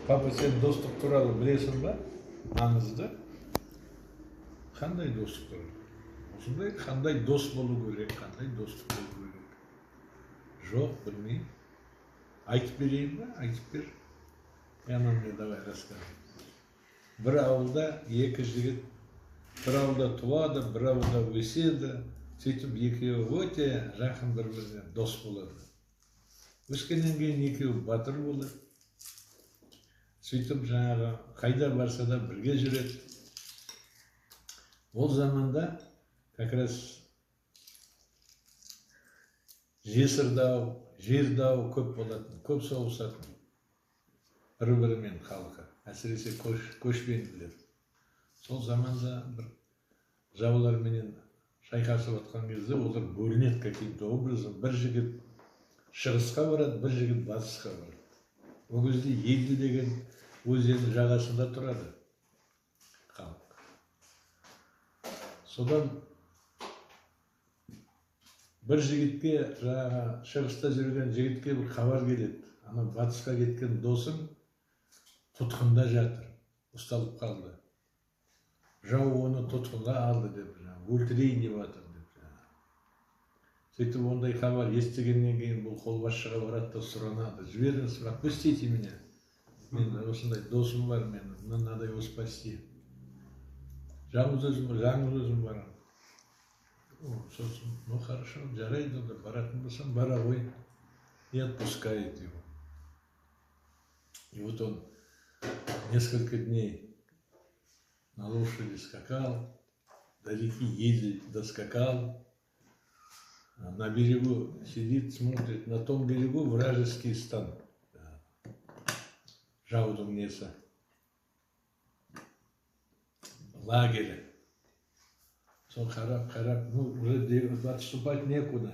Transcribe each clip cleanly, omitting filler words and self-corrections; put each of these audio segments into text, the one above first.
Папа, сен достық туралы білесің ба? Маңызды. Қандай достық туралы? Осындай қандай дос болу керек, қандай достық болу керек? Жоқ, білмеймін. Айтып берейін ба? Айтып бер. Яна мне давай расскажи. Bir ауылда екі жігіт, бір ауылда туады, бір ауылда өседі. Сөйтіп екеуі өте жақын бір-біріне дос болады. Өскеннен кейін екеуі батыр болады. Сөйтіп жаңағы қайда барса да бірге жүреді. Ол заманда как раз жесір дау, жер дау көп болатын, көп соғысатын бір-бірімен халқы, әсіресе көшпенділер. Сол заманда бір жауларменен шайқасып отқан кезде олар бөлінеді каким-то образом. Бір жігіт шығысқа барады, бір жігіт батысқа барады. Ол кезде Еділ деген өзеннің жағасында тұрады халық. Содан бір жігітке, жаңағы шығыста жүрген жігітке бір хабар келеді. Ана батысқа кеткен досың тұтқында жатыр, ұсталып қалды. Жау оны тұтқынға алды деп, өлтірейін деп жатыр деп. Сөйтіп ондай хабар естігеннен кейін бұл қолбасшыға барады да сұранады. Жіберіңіз, отпустите меня. Мен осындай досым бар, мен надо его спасти. Жалғыз өзім барам. Сосын, ну хорошо, жарайды, баратын болсам бара ғой. И отпускает его. И вот он несколько дней на лошади скакал, до реки Едиль доскакал, на берегу сидит, смотрит, на том берегу вражеский стан. Жаудың несі, лагері. Сол қарап, ну, уже отступать некуда.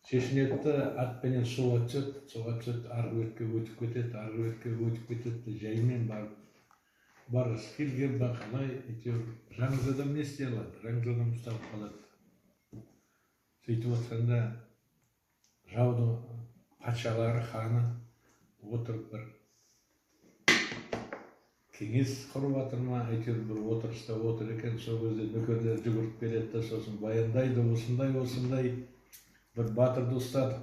Шешінетті атпенен суға түседі, арғы өтке өтіп кетеді, жаймен барыс келген ба қалай, жаңыз адам не істей алады, жаңыз адам ұсталып қалады. Сөйтіп отқанда жаудың патшалары, ханы отырып бір кеңес құрып жатыр ма, әйтеуір бір отырыста отыр екен. Сол кезде нөкерлер жүгіріп келеді да сосын баяндайды, осындай бір батырды ұстады.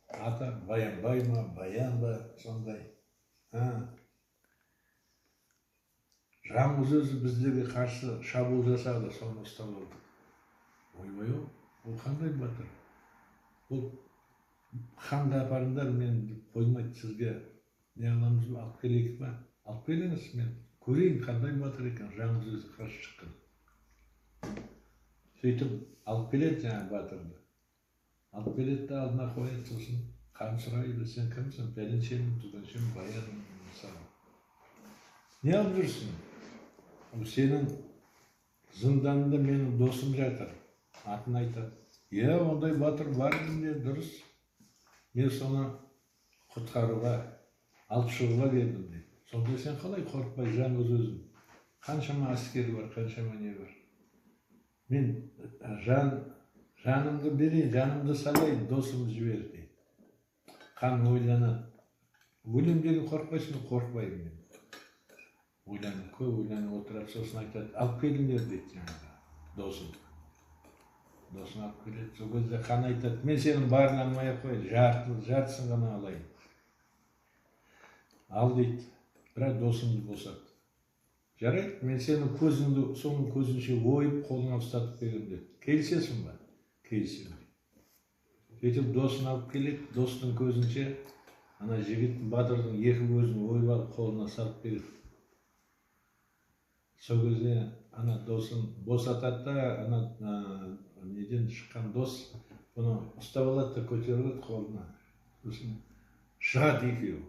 Аты Баянбай ма, Баян ба, сондай. Жаңыз өзі біздерге қарсы шабуыл жасады, соны ұстап алды. Ойбай, ол қандай батыр? Ол ханға апарыңдар, мен қоймайды сізге. Не аламыз ба, алып келейік па? Алып келіңіз, мен көрейін қандай батыр екен, жаңыз өзі қарсы шыққан. Сөйтіп алып келеді жаңа батырды. Алып келеді де алдына қояды, сосын қан сұрайды, сен кімсің? Пәленшемін, түгеншемін, баянмын, мысалы. Не алып жүрсің? Сенің зынданында менің досым жатыр. Атын айтады. Иә, ондай батыр бар менде, дұрыс. Мен соны құтқаруға, алып шығуға келдім дейді. Сонда сен қалай қорықпай жаңыз өзің? Қаншама әскер бар, қаншама не бар? Мен жанымды берейін, жанымды салайын, досымды жібер дейді. Қан ойланады. Өлем деген қорықпайсың, қорықпаймын мен. Ойланып, көп ойланып отырады, сосын айтады, алып келіңдер дейді жаңағы досым. Досын алып келеді, сол кезде қан айтады, мен сенің барын алмай қойын, жартысын ғана алайын. Ал дейді, бірақ досымды босат. Жарайды, мен сенің көзіңді, соның көзінше ойып, қолыңа ұстатып беремін деді. Келісесің ба? Келісемін. Сөйтіп досын алып келеді, достың көзінше, ана жігіттің, батырдың екі көзін ойып алып, қолына салып береді. Сол кезде ана досын босатады да, ана неден шыққан дос бұны ұстап алады да көтереді қолына. Сосын шығады екеуі.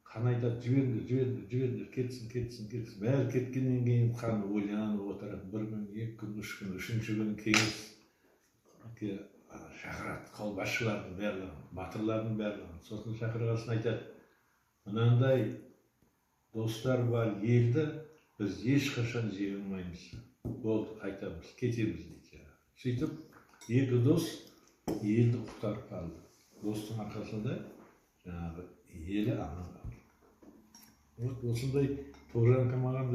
Қан айтады, жіберіңдер, кетсін. Бәрі кеткеннен кейін қан ойланып отырады. Бір күн, екі күн, үш күн, үшінші күн кеңеске шақырады, қолбасшылардың барлығын, батырлардың барлығын. Сосын шақырғасын айтады, мынандай достар бар елді біз ешқашан жеңе алмаймыз. Болды, қайтамыз, кетеміз дейді. Сөйтіп, екі дос елді құтқарып қалды. Достың арқасында жаңағы елі аман қалды. вот осындай программа маған